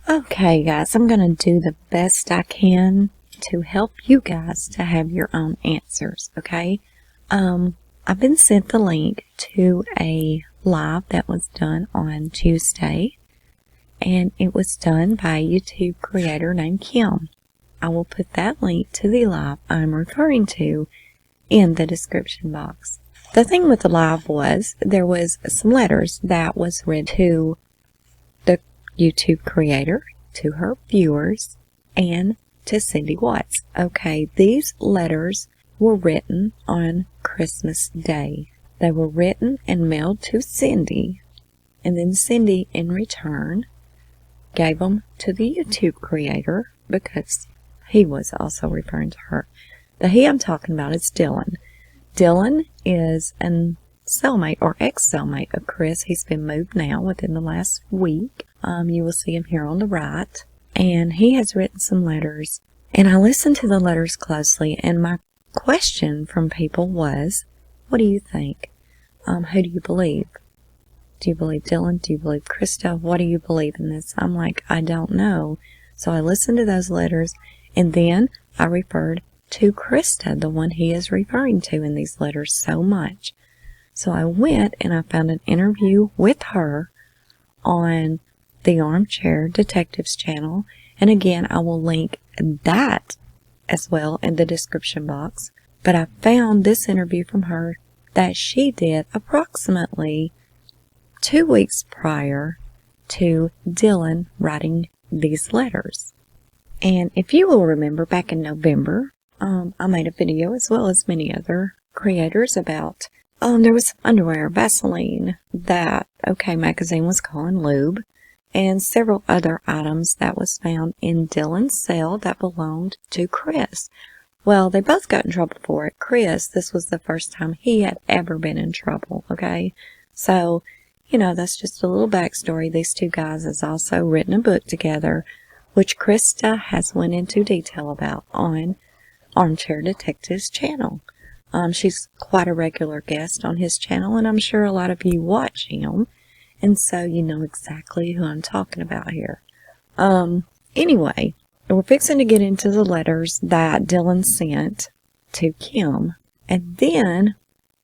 Okay, guys, I'm going to do the best I can to help you guys to have your own answers, okay? I've been sent the link to a live that was done on Tuesday, and it was done by a YouTube creator named Kim. I will put that link to the live I'm referring to in the description box. The thing with the live was there was some letters that was read to the YouTube creator, to her viewers, and to Cindy Watts. Okay, these letters were written on Christmas Day. They were written and mailed to Cindy, and then Cindy, in return, gave them to the YouTube creator because he was also referring to her. The he I'm talking about is Dylan. Dylan is an cellmate or ex-cellmate of Chris. He's been moved now within the last week. You will see him here on the right. And he has written some letters. And I listened to the letters closely, and my question from people was, what do you think? Who do you believe? Do you believe Dylan? Do you believe Christa? What do you believe in this? I'm like, I don't know. So I listened to those letters, and then I referred to Christa, the one he is referring to in these letters so much. So I went and I found an interview with her on the Armchair Detectives channel. And again, I will link that as well in the description box. But I found this interview from her that she did approximately 2 weeks prior to Dylan writing these letters. And if you will remember, back in November, I made a video, as well as many other creators, about there was some underwear, Vaseline, that OK Magazine was calling lube, and several other items that was found in Dylan's cell that belonged to Chris. Well, they both got in trouble for it. Chris, this was the first time he had ever been in trouble, okay? So, you know, that's just a little backstory. These two guys has also written a book together, which Christa has went into detail about on Armchair Detective's channel. She's quite a regular guest on his channel, and I'm sure a lot of you watch him, and so you know exactly who I'm talking about here. Anyway, we're fixing to get into the letters that Dylan sent to Kim, and then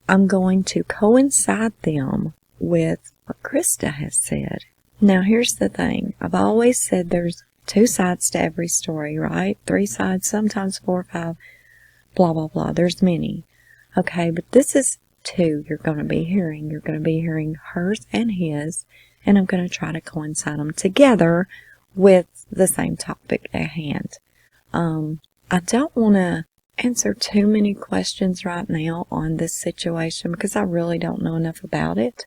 I'm going to coincide them with what Christa has said. Now, here's the thing. I've always said there's 2 sides to every story, right? 3 sides, sometimes 4 or 5, blah, blah, blah. There's many. Okay, but this is 2 you're going to be hearing. You're going to be hearing hers and his, and I'm going to try to coincide them together with the same topic at hand. I don't want to answer too many questions right now on this situation because I really don't know enough about it.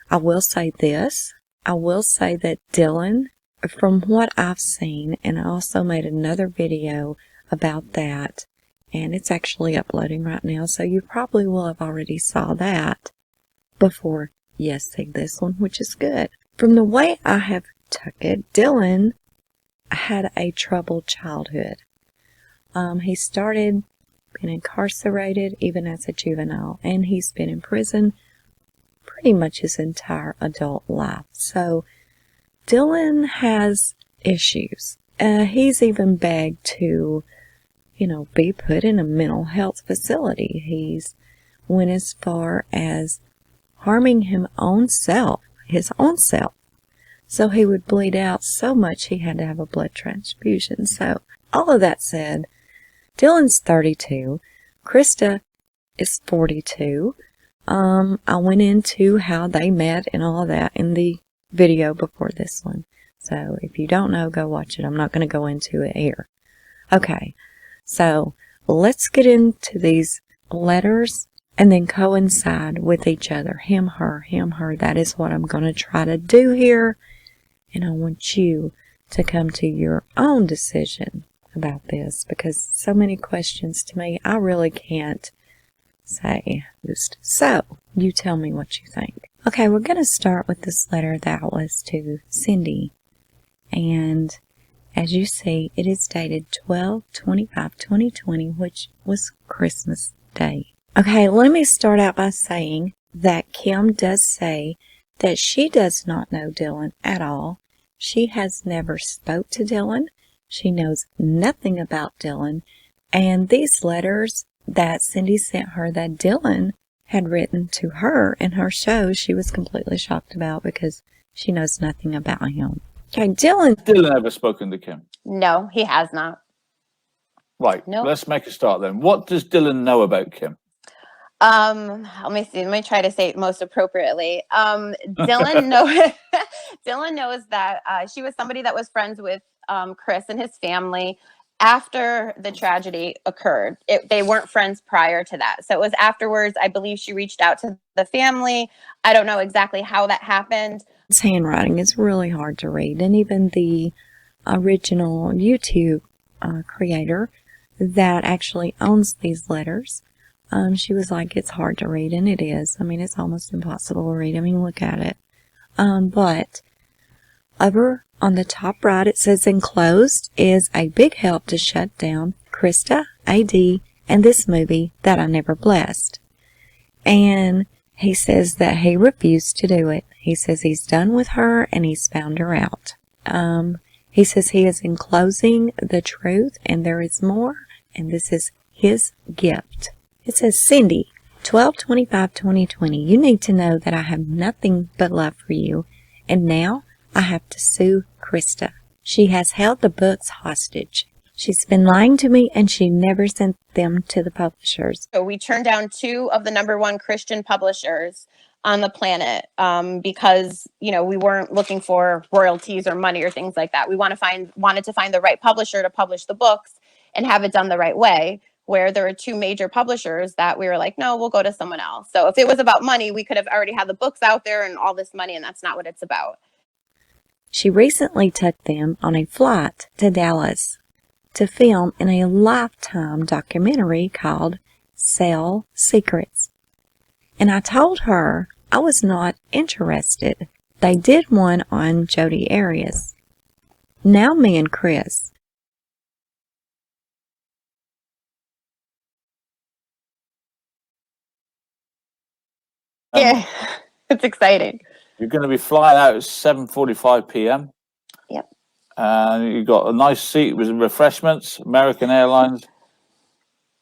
I will say this. I will say that Dylan, from what I've seen, and I also made another video about that, and it's actually uploading right now, so you probably will have already saw that before you see this one, which is good. From the way I have took it, Dylan had a troubled childhood. He started being incarcerated even as a juvenile, and he's been in prison pretty much his entire adult life. So Dylan has issues. He's even begged to, you know, be put in a mental health facility. He's went as far as harming his own self. So he would bleed out so much he had to have a blood transfusion. So all of that said, Dylan's 32. Christa is 42. I went into how they met and all of that in the video before this one. So if you don't know, go watch it. I'm not going to go into it here. Okay, so let's get into these letters and then coincide with each other. Him, her, him, her. That is what I'm going to try to do here. And I want you to come to your own decision about this, because so many questions to me, I really can't say. So, you tell me what you think. Okay, we're going to start with this letter that was to Cindy. And as you see, it is dated 12/25/2020, which was Christmas Day. Okay, let me start out by saying that Kim does say that she does not know Dylan at all. She has never spoke to Dylan. She knows nothing about Dylan. And these letters that Cindy sent her that Dylan had written to her in her show, she was completely shocked about because she knows nothing about him. Okay, Dylan ever spoken to Kim? No, he has not. Right. Nope. Let's make a start then. What does Dylan know about Kim? Let me see. Let me try to say it most appropriately. Dylan knows that she was somebody that was friends with Chris and his family after the tragedy occurred. They weren't friends prior to that. So it was afterwards. I believe she reached out to the family. I don't know exactly how that happened. His handwriting is really hard to read, and even the original YouTube creator that actually owns these letters, she was like, it's hard to read, and it is. I mean, it's almost impossible to read. I mean, look at it. But over on the top right, it says enclosed is a big help to shut down Christa, AD, and this movie that I never blessed. And he says that he refused to do it. He says he's done with her and he's found her out. He says he is enclosing the truth and there is more, and this is his gift. It says, Cindy, 12/25/2020, you need to know that I have nothing but love for you, and now I have to sue Christa. She has held the books hostage. She's been lying to me, and she never sent them to the publishers. So we turned down 2 of the #1 Christian publishers on the planet because, we weren't looking for royalties or money or things like that. We wanted to find the right publisher to publish the books and have it done the right way, where there were 2 major publishers that we were like, no, we'll go to someone else. So if it was about money, we could have already had the books out there and all this money, and that's not what it's about. She recently took them on a flight to Dallas to film in a Lifetime documentary called Sell Secrets. And I told her I was not interested. They did one on Jodi Arias. Now me and Chris. Yeah, it's exciting. You're going to be flying out at 7:45 p.m. Yep. And you got a nice seat with refreshments, American Airlines.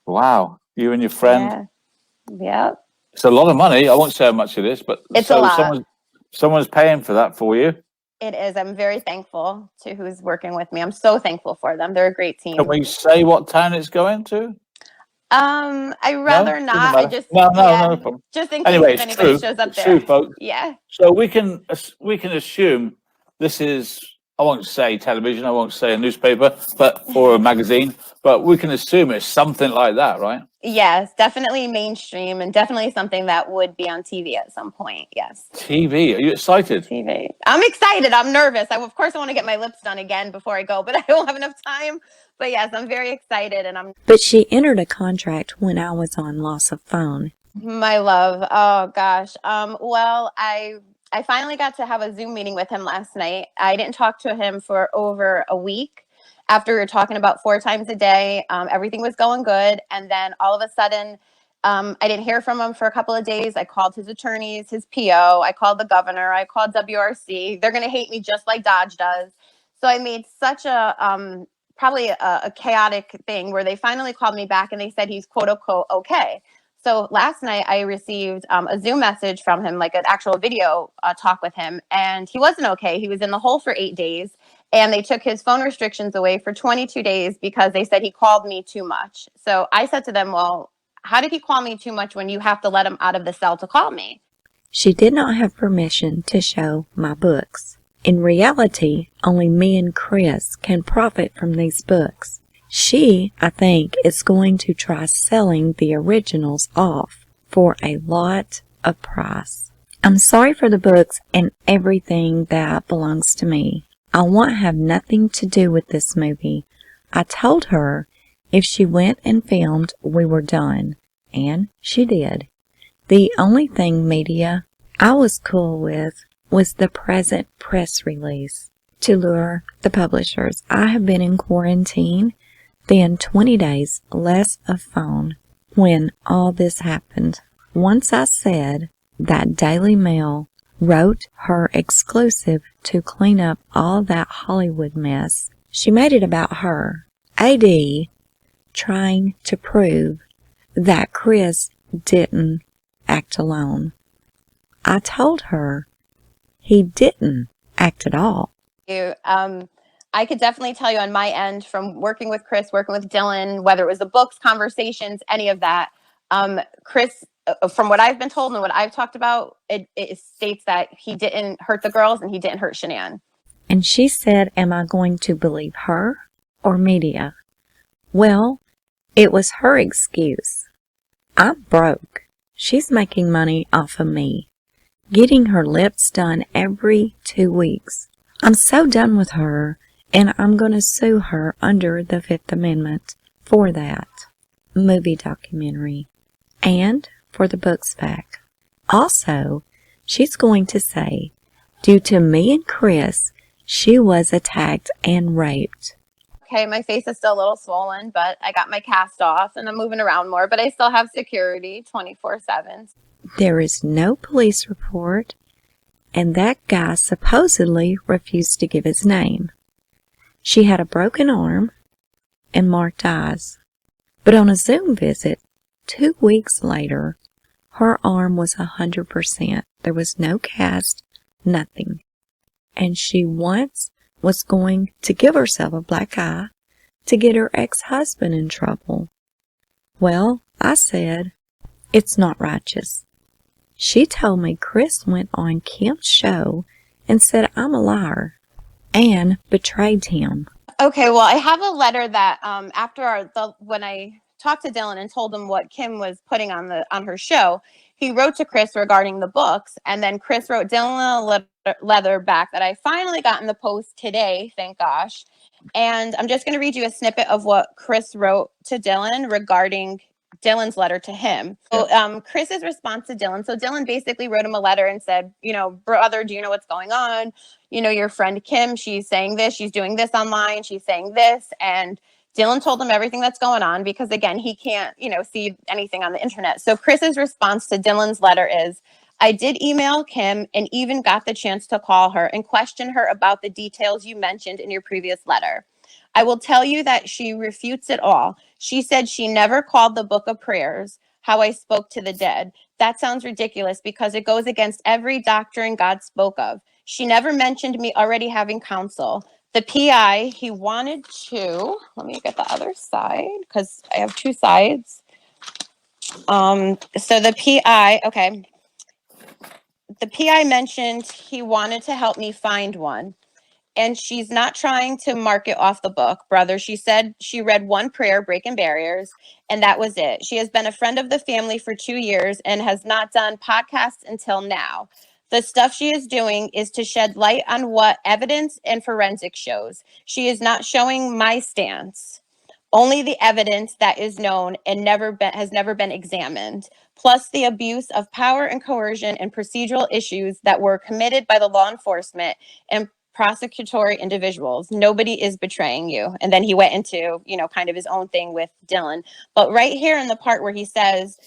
Wow. You and your friend. Yeah. Yep. It's a lot of money. I won't say how much it is, but it's a lot. Someone's paying for that for you. It is. I'm very thankful to who's working with me. I'm so thankful for them. They're a great team. Can we say what town it's going to? I rather not. No problem. Just in case anybody shows up there. True, folks. Yeah. So we can assume this is, I won't say television, I won't say a newspaper, or a magazine, but we can assume it's something like that, right? Yes, definitely mainstream, and definitely something that would be on TV at some point. Yes. TV. Are you excited? TV. I'm excited. I'm nervous. Of course, I want to get my lips done again before I go, but I don't have enough time. But yes, I'm very excited, and But she entered a contract when I was on loss of phone. My love. Oh gosh. Well, I finally got to have a Zoom meeting with him last night. I didn't talk to him for over a week. After we were talking about 4 times a day, everything was going good. And then all of a sudden, I didn't hear from him for a couple of days. I called his attorneys, his PO. I called the governor. I called WRC. They're going to hate me just like Dodge does. So I made such a, probably a chaotic thing where they finally called me back and they said he's quote unquote okay. So last night I received a Zoom message from him, like an actual video talk with him, and he wasn't okay. He was in the hole for 8 days, and they took his phone restrictions away for 22 days because they said he called me too much. So I said to them, well, how did he call me too much when you have to let him out of the cell to call me? She did not have permission to show my books. In reality, only me and Chris can profit from these books. She, I think, is going to try selling the originals off for a lot of price. I'm sorry for the books and everything that belongs to me. I want to have nothing to do with this movie. I told her if she went and filmed, we were done. And she did. The only thing media I was cool with was the present press release to lure the publishers. I have been in quarantine, then 20 days less of phone when all this happened. Once I said that Daily Mail wrote her exclusive to clean up all that Hollywood mess, she made it about her. AD trying to prove that Chris didn't act alone. I told her he didn't act at all. I could definitely tell you on my end from working with Chris, working with Dylan, whether it was the books, conversations, any of that, Chris, from what I've been told and what I've talked about, it states that he didn't hurt the girls and he didn't hurt Shanann. And she said, am I going to believe her or media? Well, it was her excuse. I'm broke. She's making money off of me, getting her lips done every 2 weeks. I'm so done with her, and I'm going to sue her under the Fifth Amendment for that movie documentary and for the books back. Also, she's going to say, due to me and Chris, she was attacked and raped. Okay, my face is still a little swollen, but I got my cast off and I'm moving around more, but I still have security 24/7. There is no police report, and that guy supposedly refused to give his name. She had a broken arm and marked eyes, but on a Zoom visit 2 weeks later, her arm was 100%. There was no cast, nothing. And she once was going to give herself a black eye to get her ex-husband in trouble. Well, I said, it's not righteous. She told me Chris went on Kim's show and said I'm a liar and betrayed him. Okay, well, I have a letter that after when I talked to Dylan and told him what Kim was putting on her show, he wrote to Chris regarding the books, and then Chris wrote Dylan a letter back that I finally got in the post today, thank gosh. And I'm just going to read you a snippet of what Chris wrote to Dylan regarding Dylan's letter to him. So Chris's response to Dylan. So Dylan basically wrote him a letter and said, brother, do you know what's going on? Your friend Kim, she's saying this, she's doing this online, she's saying this. And Dylan told him everything that's going on because, again, he can't, see anything on the internet. So Chris's response to Dylan's letter is, I did email Kim and even got the chance to call her and question her about the details you mentioned in your previous letter. I will tell you that she refutes it all. She said she never called the Book of Prayers how I spoke to the dead. That sounds ridiculous because it goes against every doctrine God spoke of. She never mentioned me already having counsel. The PI, he wanted to, let me get the other side because I have two sides. So the PI, okay. The PI mentioned he wanted to help me find one. And she's not trying to mark it off the book, brother. She said she read one prayer, Breaking Barriers, and that was it. She has been a friend of the family for 2 years and has not done podcasts until now. The stuff she is doing is to shed light on what evidence and forensic shows. She is not showing my stance, only the evidence that is known and has never been examined, plus the abuse of power and coercion and procedural issues that were committed by the law enforcement and prosecutory individuals. Nobody is betraying you. And then he went into, kind of his own thing with Dylan. But right here in the part where he says,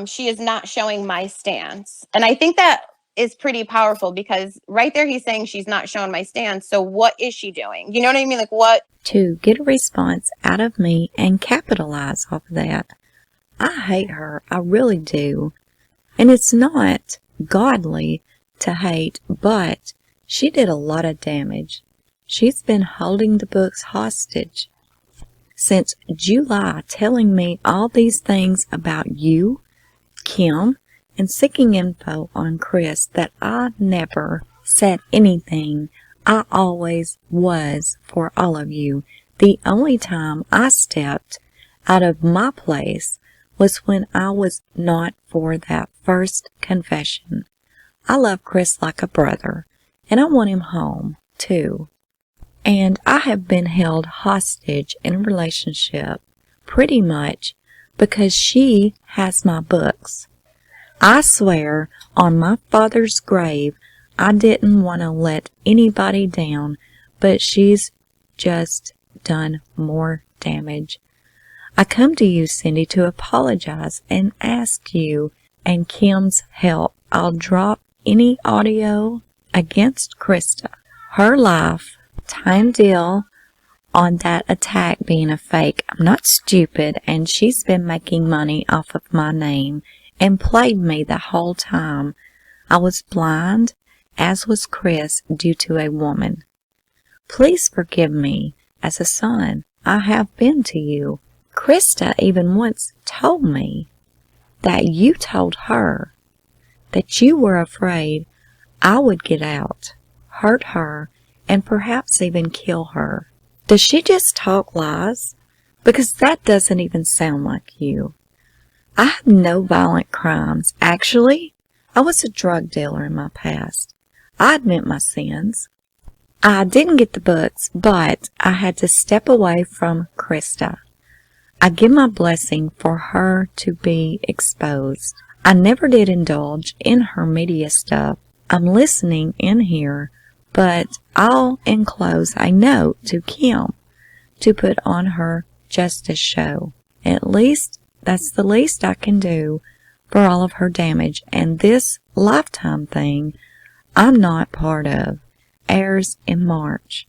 she is not showing my stance. And I think that is pretty powerful because right there he's saying she's not showing my stance. So what is she doing? You know what I mean? Like what? To get a response out of me and capitalize off of that. I hate her. I really do. And it's not godly to hate, but she did a lot of damage. She's been holding the books hostage since July, telling me all these things about you, Kim, and seeking info on Chris that I never said anything. I always was for all of you. The only time I stepped out of my place was when I was not for that first confession. I love Chris like a brother. And I want him home, too. And I have been held hostage in a relationship pretty much because she has my books. I swear on my father's grave, I didn't want to let anybody down, but she's just done more damage. I come to you, Cindy, to apologize and ask you and Kim's help. I'll drop any audio against Christa. Her life, time deal on that attack being a fake. I'm not stupid, and she's been making money off of my name and played me the whole time. I was blind, as was Chris, due to a woman. Please forgive me as a son. I have been to you. Christa even once told me that you told her that you were afraid I would get out, hurt her, and perhaps even kill her. Does she just talk lies? Because that doesn't even sound like you. I have no violent crimes. Actually, I was a drug dealer in my past. I admit my sins. I didn't get the books, but I had to step away from Christa. I give my blessing for her to be exposed. I never did indulge in her media stuff. I'm listening in here, but I'll enclose a note to Kim to put on her justice show. At least that's the least I can do for all of her damage. And this Lifetime thing I'm not part of airs in March.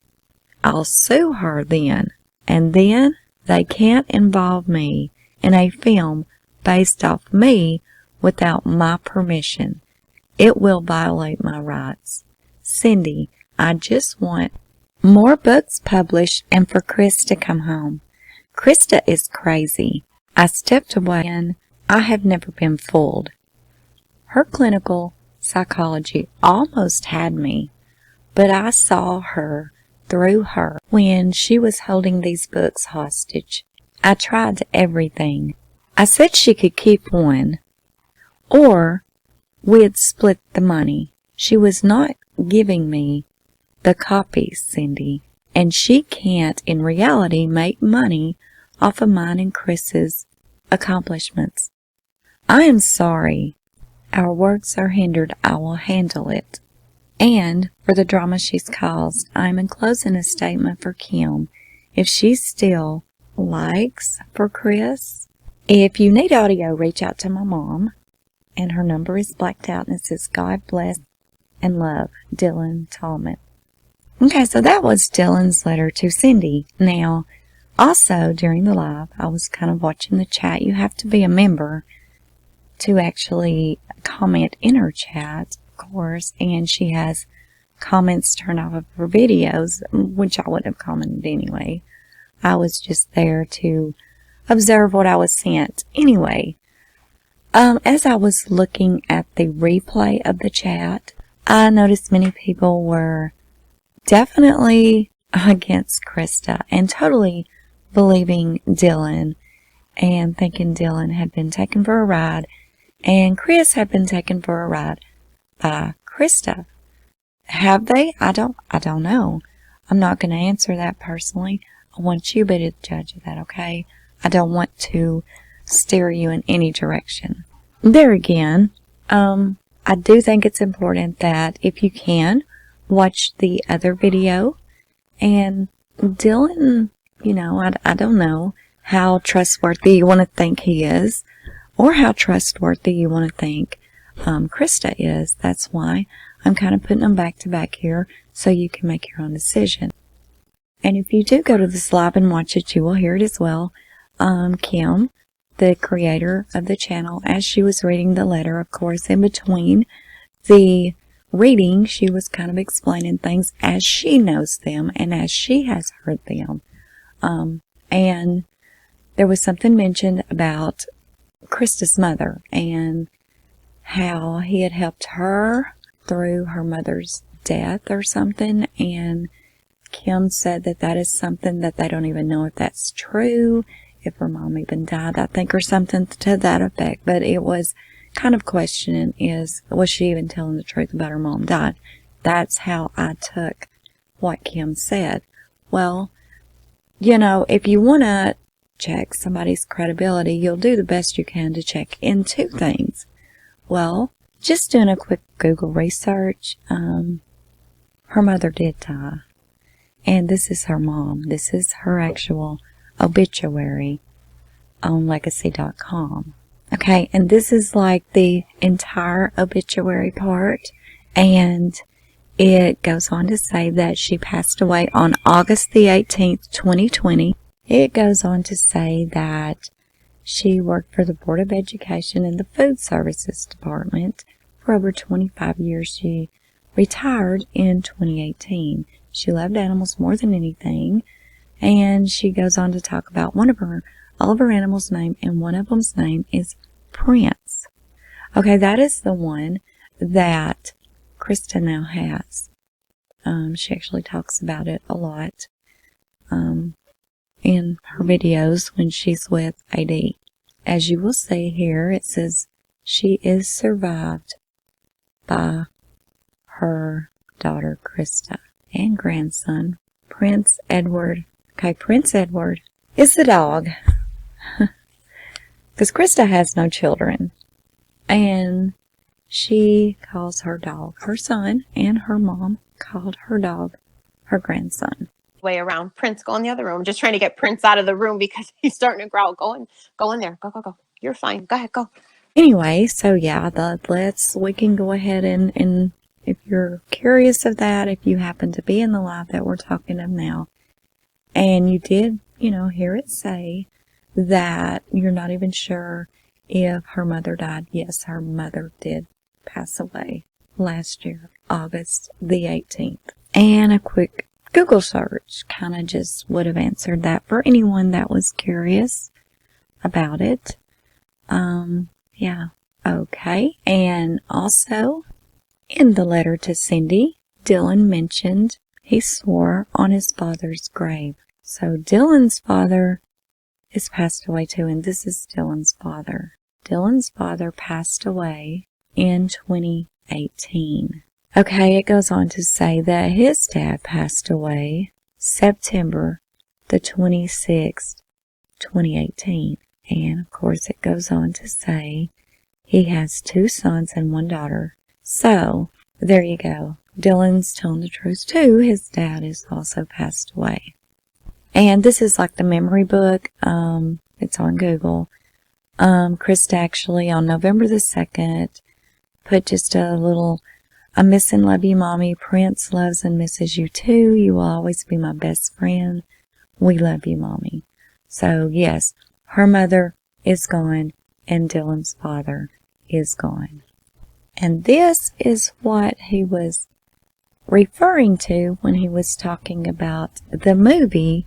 I'll sue her then, and then they can't involve me in a film based off me without my permission. It will violate my rights. Cindy, I just want more books published and for Chris to come home. Christa is crazy. I stepped away and I have never been fooled. Her clinical psychology almost had me, but I saw her through her when she was holding these books hostage. I tried everything. I said she could keep one, or we'd split the money. She was not giving me the copies, Cindy, and she can't in reality make money off of mine and Chris's accomplishments. I am sorry. Our works are hindered. I will handle it. And for the drama she's caused, I'm enclosing a statement for Kim if she still likes for Chris. If you need audio, reach out to my mom, and her number is blacked out, and it says, God bless and love, Dylan Tallman. Okay, so that was Dylan's letter to Cindy. Now, also during the live, I was kind of watching the chat. You have to be a member to actually comment in her chat, of course, and she has comments turned off of her videos, which I wouldn't have commented anyway. I was just there to observe what I was sent. Anyway, as I was looking at the replay of the chat, I noticed many people were definitely against Christa and totally believing Dylan and thinking Dylan had been taken for a ride and Chris had been taken for a ride by Christa. Have they? I don't know. I'm not going to answer that personally. I want you to be the judge of that, okay? I don't want to steer you in any direction. There again, I do think it's important that if you can, watch the other video. And Dylan, you know, I don't know how trustworthy you want to think he is or how trustworthy you want to think Christa is. That's why I'm kind of putting them back to back here so you can make your own decision. And if you do go to this live and watch it, you will hear it as well. Kim, the creator of the channel, as she was reading the letter, of course, in between the reading, she was kind of explaining things as she knows them and as she has heard them. And there was something mentioned about Christa's mother and how he had helped her through her mother's death or something, and Kim said that that is something that they don't even know if that's true, if her mom even died, I think, or something to that effect. But it was kind of questioning, was she even telling the truth about her mom died? That's how I took what Kim said. Well, you know, if you want to check somebody's credibility, you'll do the best you can to check into things. Well, just doing a quick Google research, her mother did die. And this is her mom. This is her actual obituary on legacy.com. Okay, and this is like the entire obituary part. And it goes on to say that she passed away on August the 18th, 2020. It goes on to say that she worked for the Board of Education in the Food Services Department for over 25 years. She retired in 2018. She loved animals more than anything. And she goes on to talk about all of her animals' name, and one of them's name is Prince. Okay, that is the one that Christa now has. She actually talks about it a lot in her videos when she's with AD. As you will see here, it says she is survived by her daughter Christa and grandson Prince Edward. Okay, Prince Edward is the dog. Because Christa has no children. And she calls her dog her son, and her mom called her dog her grandson. Way around. Prince, go in the other room. Just trying to get Prince out of the room because he's starting to growl. Go in there. Go. You're fine. Go ahead, go. Anyway, so yeah, we can go ahead and if you're curious of that, if you happen to be in the live that we're talking of now, and you did, hear it say that you're not even sure if her mother died. Yes, her mother did pass away last year, August the 18th. And a quick Google search kind of just would have answered that for anyone that was curious about it. Yeah, okay. And also, in the letter to Cindy, Dylan mentioned he swore on his father's grave. So Dylan's father is passed away too, and this is Dylan's father. Dylan's father passed away in 2018. Okay, it goes on to say that his dad passed away September the 26th, 2018. And of course it goes on to say he has 2 sons and 1 daughter. So, there you go. Dylan's telling the truth too. His dad is also passed away. And this is like the memory book. It's on Google. Christa actually on November the 2nd put just a little, I miss and love you, Mommy. Prince loves and misses you too. You will always be my best friend. We love you, Mommy. So yes, her mother is gone and Dylan's father is gone. And this is what he was referring to when he was talking about the movie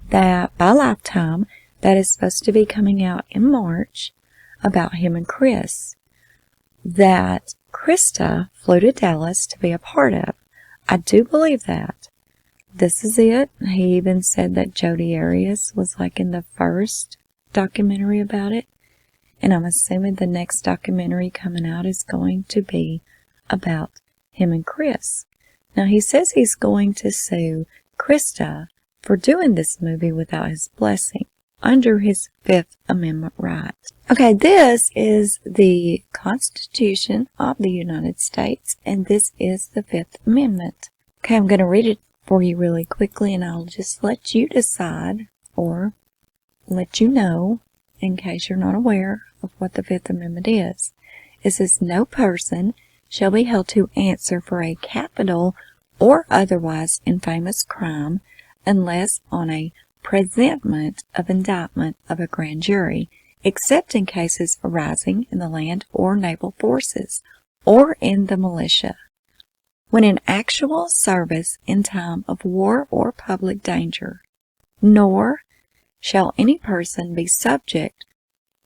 that by Lifetime that is supposed to be coming out in March about him and Chris, that Christa flew to Dallas to be a part of. I do believe that. This is it. He even said that Jodi Arias was like in the first documentary about it. And I'm assuming the next documentary coming out is going to be about him and Chris. Now he says he's going to sue Christa for doing this movie without his blessing, under his Fifth Amendment right. Okay, this is the Constitution of the United States, and this is the Fifth Amendment. Okay, I'm going to read it for you really quickly, and I'll just let you decide, or let you know, in case you're not aware of what the Fifth Amendment is. It says, no person shall be held to answer for a capital or otherwise infamous crime unless on a presentment of indictment of a grand jury, except in cases arising in the land or naval forces or in the militia, when in actual service in time of war or public danger. Nor shall any person be subject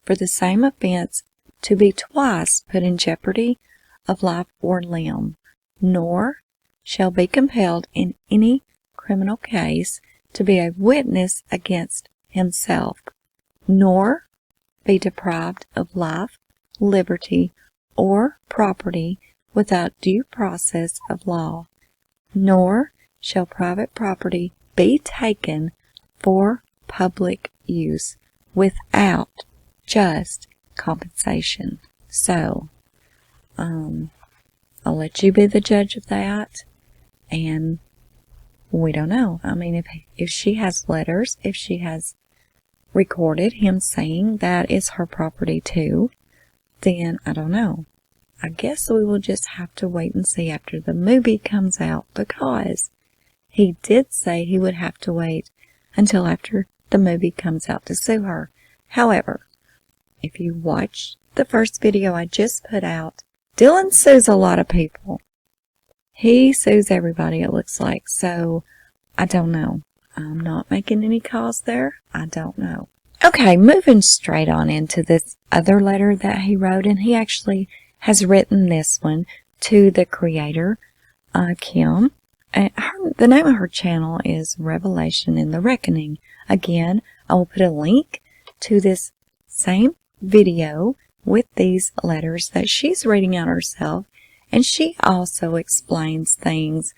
for the same offense to be twice put in jeopardy of life or limb, nor shall be compelled in any criminal case to be a witness against himself, nor be deprived of life, liberty, or property without due process of law, nor shall private property be taken for public use without just compensation. So, I'll let you be the judge of that. And we don't know. I mean, if she has letters, if she has recorded him saying that is her property too, then I don't know. I guess we will just have to wait and see after the movie comes out, because he did say he would have to wait until after the movie comes out to sue her. However, if you watch the first video I just put out, Dylan sues a lot of people. He sues everybody, it looks like. So, I don't know. I'm not making any calls there. I don't know. Okay, moving straight on into this other letter that he wrote. And he actually has written this one to the creator, Kim. And the name of her channel is Revelation in the Reckoning. Again, I will put a link to this same video with these letters that she's reading out herself. And she also explains things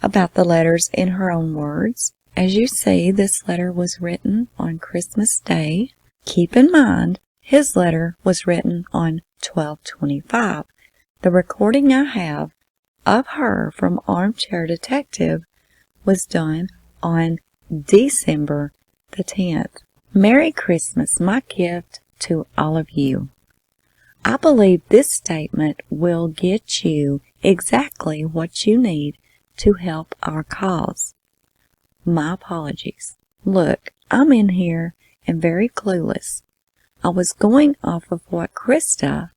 about the letters in her own words. As you see, this letter was written on Christmas Day. Keep in mind, his letter was written on 12/25. The recording I have of her from Armchair Detective was done on December the 10th. Merry Christmas, my gift to all of you. I believe this statement will get you exactly what you need to help our cause. My apologies. Look, I'm in here and very clueless. I was going off of what Christa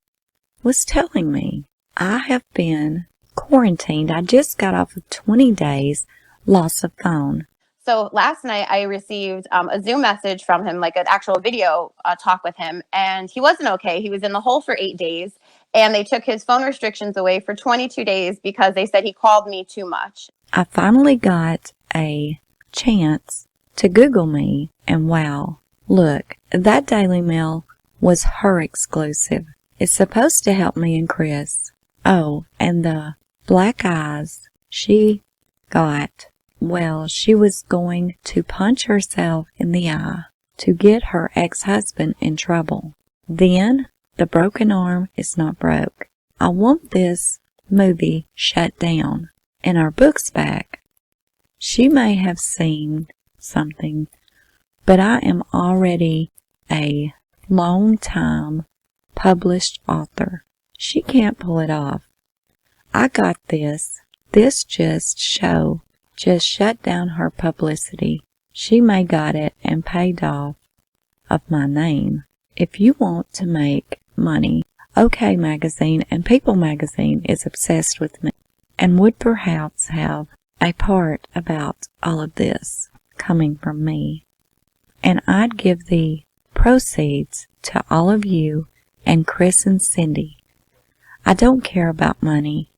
was telling me. I have been quarantined. I just got off of 20 days loss of phone. So last night I received a Zoom message from him, like an actual video talk with him, and he wasn't okay. He was in the hole for 8 days, and they took his phone restrictions away for 22 days because they said he called me too much. I finally got a chance to Google me, and wow, look, that Daily Mail was her exclusive. It's supposed to help me and Chris. Oh, and the black eyes she got. Well, she was going to punch herself in the eye to get her ex-husband in trouble. Then, the broken arm is not broke. I want this movie shut down and our books back. She may have seen something, but I am already a long-time published author. She can't pull it off. I got this. This just shut down her publicity. She may got it and paid off of my name. If you want to make money, OK Magazine and People Magazine is obsessed with me and would perhaps have a part about all of this coming from me. And I'd give the proceeds to all of you and Chris and Cindy. I don't care about money.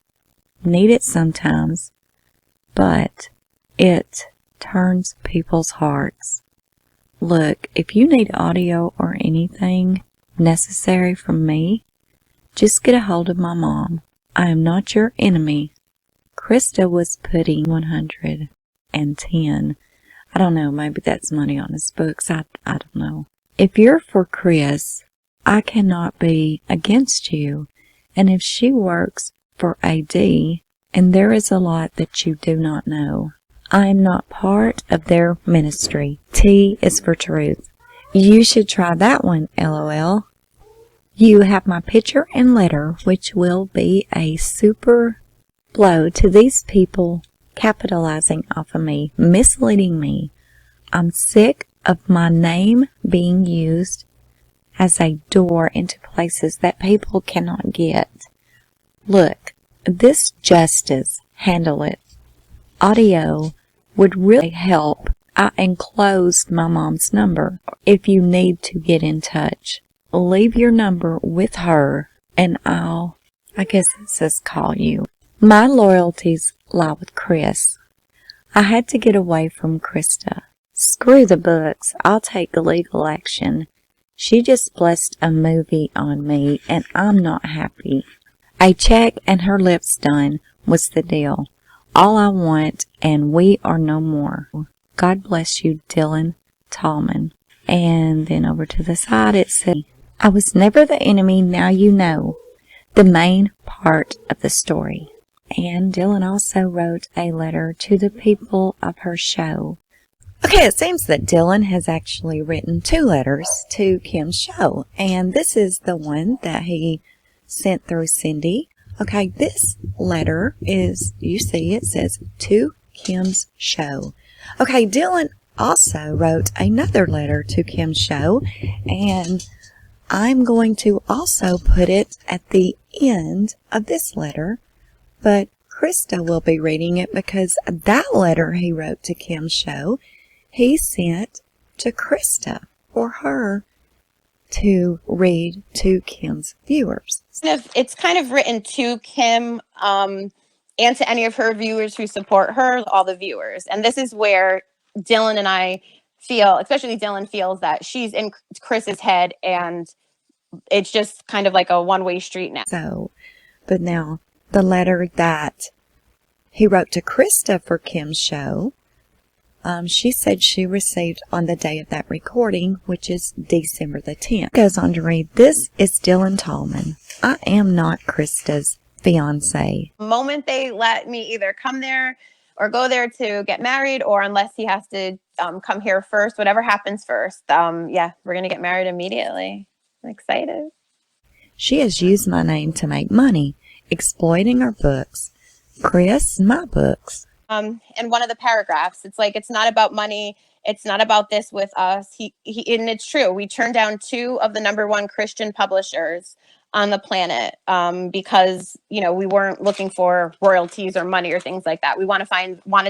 Need it sometimes, but it turns people's hearts. Look, if you need audio or anything necessary from me, just get a hold of my mom. I am not your enemy. Christa was putting 110. I don't know, maybe that's money on his books. I don't know. If you're for Chris, I cannot be against you. And if she works for AD, and there is a lot that you do not know, I am not part of their ministry. T is for truth. You should try that one, LOL. You have my picture and letter, which will be a super blow to these people capitalizing off of me, misleading me. I'm sick of my name being used as a door into places that people cannot get. Look, this justice, handle it. Audio would really help. I enclosed my mom's number. If you need to get in touch, leave your number with her and I guess it says call you. My loyalties lie with Chris. I had to get away from Christa. Screw the books. I'll take legal action. She just blessed a movie on me and I'm not happy. A check and her lips done was the deal. All I want, and we are no more. God bless you, Dylan Tallman. And then over to the side it said, I was never the enemy, now you know. The main part of the story. And Dylan also wrote a letter to the people of her show. Okay, it seems that Dylan has actually written 2 letters to Kim's show. And this is the one that he sent through Cindy. Okay, this letter is, you see, it says, to Kim's show. Okay, Dylan also wrote another letter to Kim's show, and I'm going to also put it at the end of this letter, but Christa will be reading it because that letter he wrote to Kim's show, he sent to Christa for her to read to Kim's viewers. It's kind of written to Kim and to any of her viewers who support her, all the viewers. And this is where Dylan and I feel, especially Dylan feels that she's in Chris's head and it's just kind of like a one-way street now. So, but now the letter that he wrote to Christa for Kim's show, she said she received on the day of that recording, which is December the 10th. Goes on to read, this is Dylan Tallman. I am not Christa's fiance. The moment they let me either come there or go there to get married, or unless he has to come here first, whatever happens first, yeah, we're going to get married immediately. I'm excited. She has used my name to make money, exploiting our books. Chris, my books. In one of the paragraphs, it's like, it's not about money. It's not about this with us. He and it's true. We turned down 2 of the #1 Christian publishers on the planet because, you know, we weren't looking for royalties or money or things like that. We wanted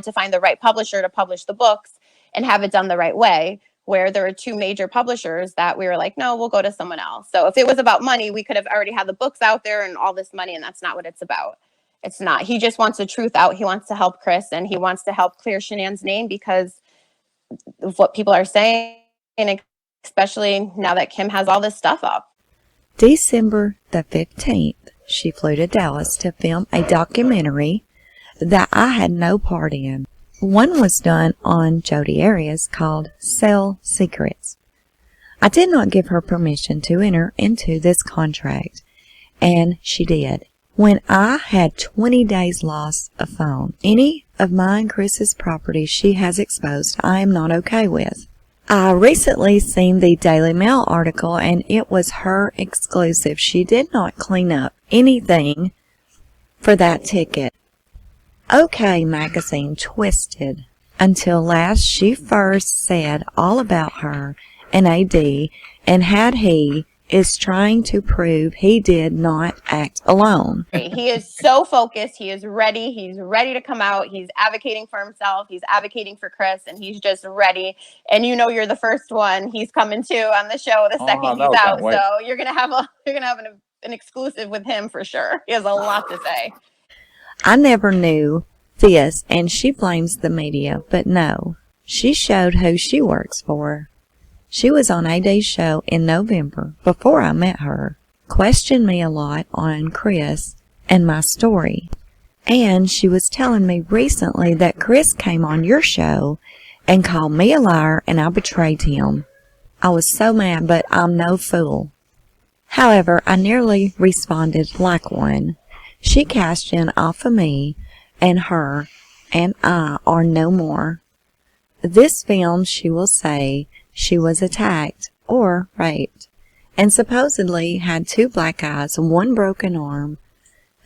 to find the right publisher to publish the books and have it done the right way, where there were 2 major publishers that we were like, no, we'll go to someone else. So if it was about money, we could have already had the books out there and all this money, and that's not what it's about. It's not. He just wants the truth out. He wants to help Chris, and he wants to help clear Shanann's name because of what people are saying, and especially now that Kim has all this stuff up. December the 15th, she flew to Dallas to film a documentary that I had no part in. One was done on Jodi Arias called Sell Secrets. I did not give her permission to enter into this contract, and she did. When I had 20 days loss of phone, any of mine and Chris's property she has exposed, I am not okay with. I recently seen the Daily Mail article, and it was her exclusive. She did not clean up anything for that ticket. OK magazine twisted until last she first said all about her and AD, and had he is trying to prove he did not act alone. He is so focused. He is ready. He's ready to come out. He's advocating for himself. He's advocating for Chris, and he's just ready. And you know, you're the first one he's coming to on the show the second he's out. So you're gonna have an exclusive with him for sure. He has a lot to say. I never knew this, and she blames the media, but no, she showed who she works for. She was on AD's show in November before I met her, questioned me a lot on Chris and my story. And she was telling me recently that Chris came on your show and called me a liar and I betrayed him. I was so mad, but I'm no fool. However, I nearly responded like one. She cashed in off of me, and her and I are no more. This film, she will say, she was attacked or raped, and supposedly had 2 black eyes and 1 broken arm.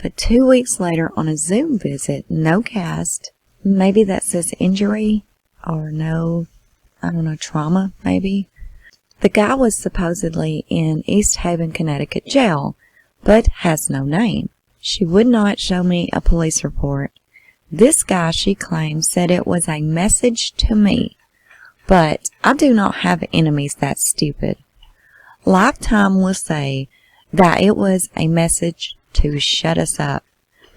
But 2 weeks later on a Zoom visit, no cast, maybe that says injury or no, I don't know, trauma maybe. The guy was supposedly in East Haven, Connecticut jail, but has no name. She would not show me a police report. This guy, she claims, said it was a message to me. But I do not have enemies that stupid. Lifetime will say that it was a message to shut us up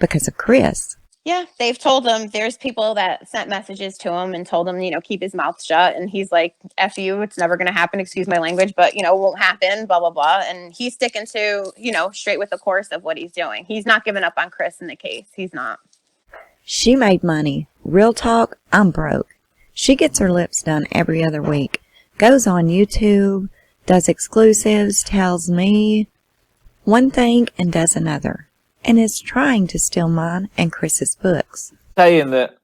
because of Chris. Yeah, they've told him, there's people that sent messages to him and told him, you know, keep his mouth shut. And he's like, F you, it's never going to happen. Excuse my language, but, you know, it won't happen, blah, blah, blah. And he's sticking to, you know, straight with the course of what he's doing. He's not giving up on Chris in the case. He's not. She made money. Real talk, I'm broke. She gets her lips done every other week, goes on YouTube, does exclusives, tells me one thing and does another, and is trying to steal mine and Chris's books. Saying that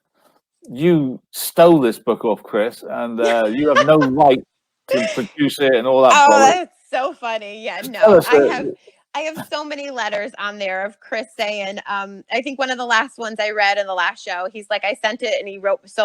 you stole this book off Chris and you have no right to produce it and all that Oh, bollocks. that's so funny. Yeah, Tell no, us I have so many letters on there of Chris saying, I think one of the last ones I read in the last show, he's like, I sent it and he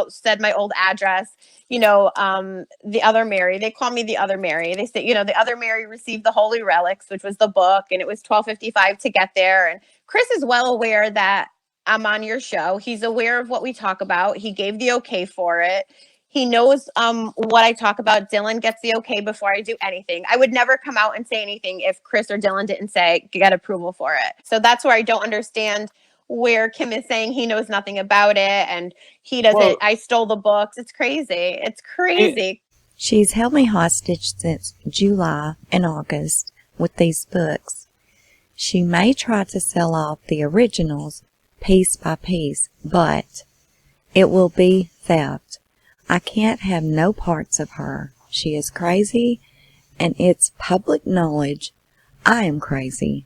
said my old address, the other Mary, they call me the other Mary. They say, the other Mary received the Holy Relics, which was the book, and it was $12.55 to get there. And Chris is well aware that I'm on your show. He's aware of what we talk about. He gave the okay for it. He knows what I talk about. Dylan gets the okay before I do anything. I would never come out and say anything if Chris or Dylan didn't say, get approval for it. So that's where I don't understand where Kim is saying he knows nothing about it and he doesn't, Well, I stole the books. It's crazy. It's crazy. She's held me hostage since July and August with these books. She may try to sell off the originals piece by piece, but it will be theft. I can't have no parts of her. She is crazy, and it's public knowledge I am crazy.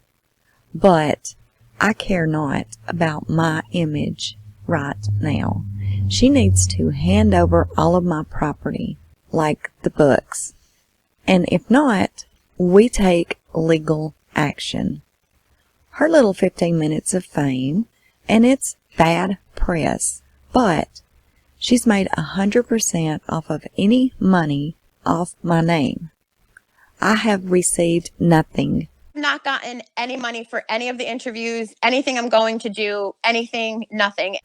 But I care not about my image right now. She needs to hand over all of my property, like the books. And if not, we take legal action. Her little 15 minutes of fame, and it's bad press, but she's made 100% off of any money off my name. I have received nothing. Not gotten any money for any of the interviews, anything I'm going to do, anything, nothing.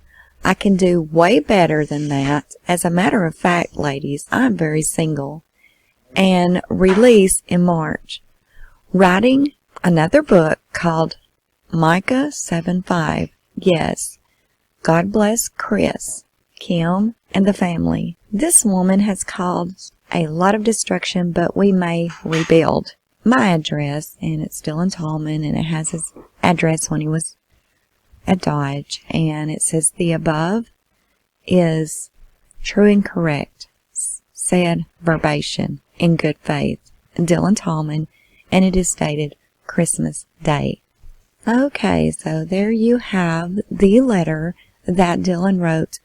I can do way better than that. As a matter of fact, ladies, I'm very single and release in March. Writing another book called Micah 7:5. Yes, God bless Chris, Kim, and the family. This woman has caused a lot of destruction, but we may rebuild. My address, and it's still in Tallman, and it has his address when he was at Dodge, and it says the above is true and correct, said verbatim in good faith, Dylan Tallman, and it is dated Christmas Day. Okay, so there you have the letter that Dylan wrote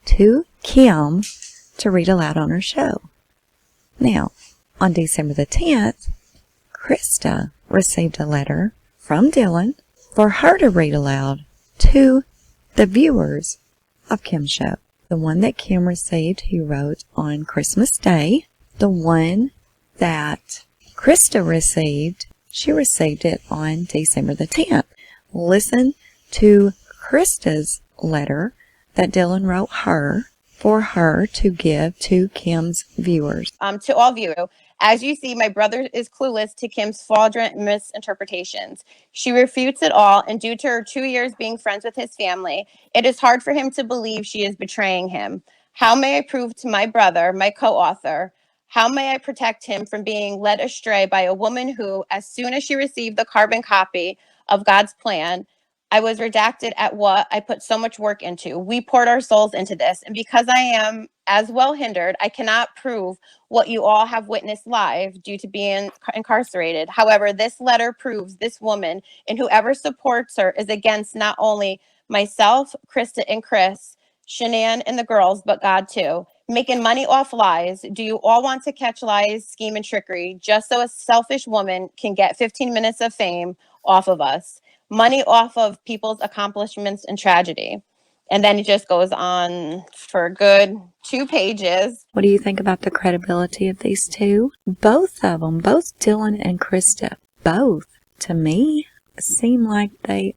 to Kim to read aloud on her show. Now, on December the 10th, Christa received a letter from Dylan for her to read aloud to the viewers of Kim's show. The one that Kim received, he wrote on Christmas Day. The one that Christa received, she received it on December the 10th. Listen to Christa's letter that Dylan wrote her for her to give to Kim's viewers. To all of you, as you see, my brother is clueless to Kim's fraudulent misinterpretations. She refutes it all, and due to her 2 years being friends with his family, it is hard for him to believe she is betraying him. How may I prove to my brother, my co-author, how may I protect him from being led astray by a woman who, as soon as she received the carbon copy of God's plan, I was redacted at what I put so much work into. We poured our souls into this. And because I am as well hindered, I cannot prove what you all have witnessed live due to being incarcerated. However, this letter proves this woman and whoever supports her is against not only myself, Christa and Chris, Shanann and the girls, but God too. Making money off lies. Do you all want to catch lies, scheme, and trickery just so a selfish woman can get 15 minutes of fame off of us? Money off of people's accomplishments and tragedy. And then it just goes on for a good 2 pages. What do you think about the credibility of these two? Both of them, both Dylan and Christa, both, to me, seem like they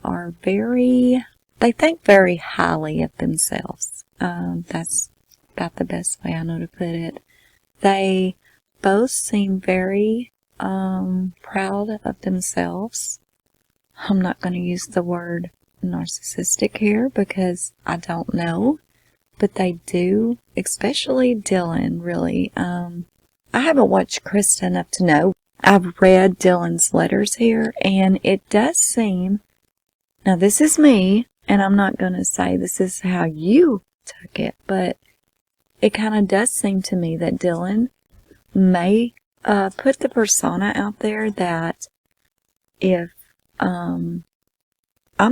think very highly of themselves. That's about the best way I know to put it. They both seem very proud of themselves. I'm not going to use the word narcissistic here because I don't know, but they do, especially Dylan, really. I haven't watched Christa enough to know. I've read Dylan's letters here, and it does seem, now this is me, and I'm not going to say this is how you took it, but it kind of does seem to me that Dylan may put the persona out there that if I'm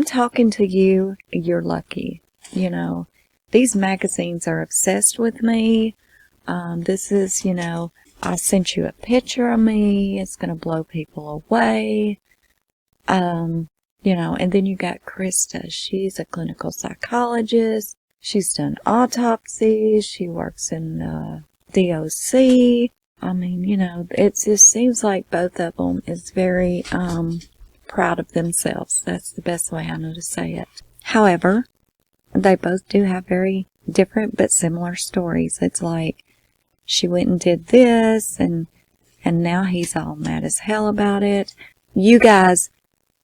talking to you, you're lucky. You know, these magazines are obsessed with me. This is, you know, I sent you a picture of me. It's going to blow people away. You know, and then you got Christa. She's a clinical psychologist. She's done autopsies. She works in DOC. I mean, you know, it just seems like both of them is very proud of themselves. That's the best way I know to say it. However, they both do have very different but similar stories. It's like she went and did this, and now he's all mad as hell about it. You guys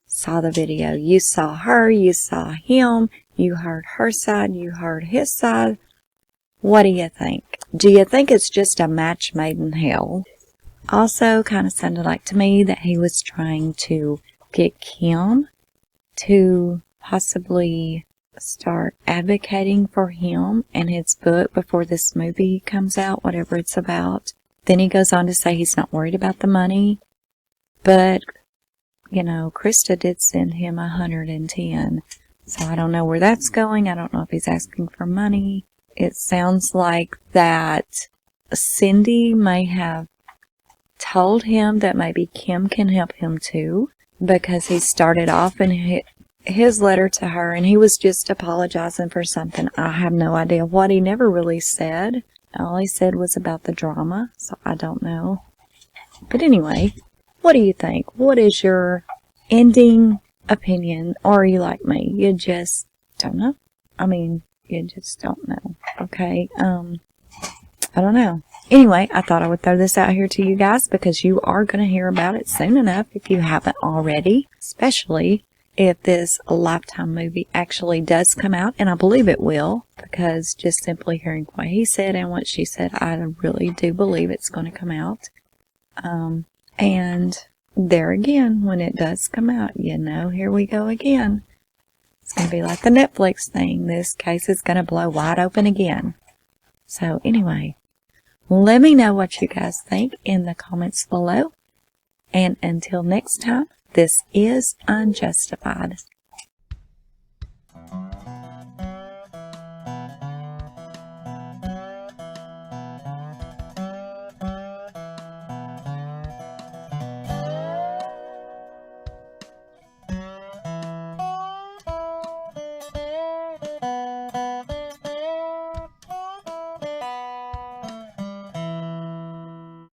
saw the video. You saw her. You saw him. You heard her side. You heard his side. What do you think? Do you think it's just a match made in hell? Also, kind of sounded like to me that he was trying to get Kim to possibly start advocating for him and his book before this movie comes out, whatever it's about. Then he goes on to say he's not worried about the money, but, you know, Christa did send him 110. So I don't know where that's going. I don't know if he's asking for money. It sounds like that Cindy may have told him that maybe Kim can help him too, because he started off in his letter to her and he was just apologizing for something. I have no idea what. He never really said. All he said was about the drama, so I don't know. But anyway, what do you think? What is your ending opinion? Or are you like me? You just don't know? I mean, you just don't know. Okay, I don't know. Anyway, I thought I would throw this out here to you guys because you are going to hear about it soon enough if you haven't already, especially if this Lifetime movie actually does come out, and I believe it will, because just simply hearing what he said and what she said, I really do believe it's going to come out. And there again, when it does come out, you know, here we go again. It's going to be like the Netflix thing. This case is going to blow wide open again. So anyway, let me know what you guys think in the comments below. And until next time, this is UnJustified.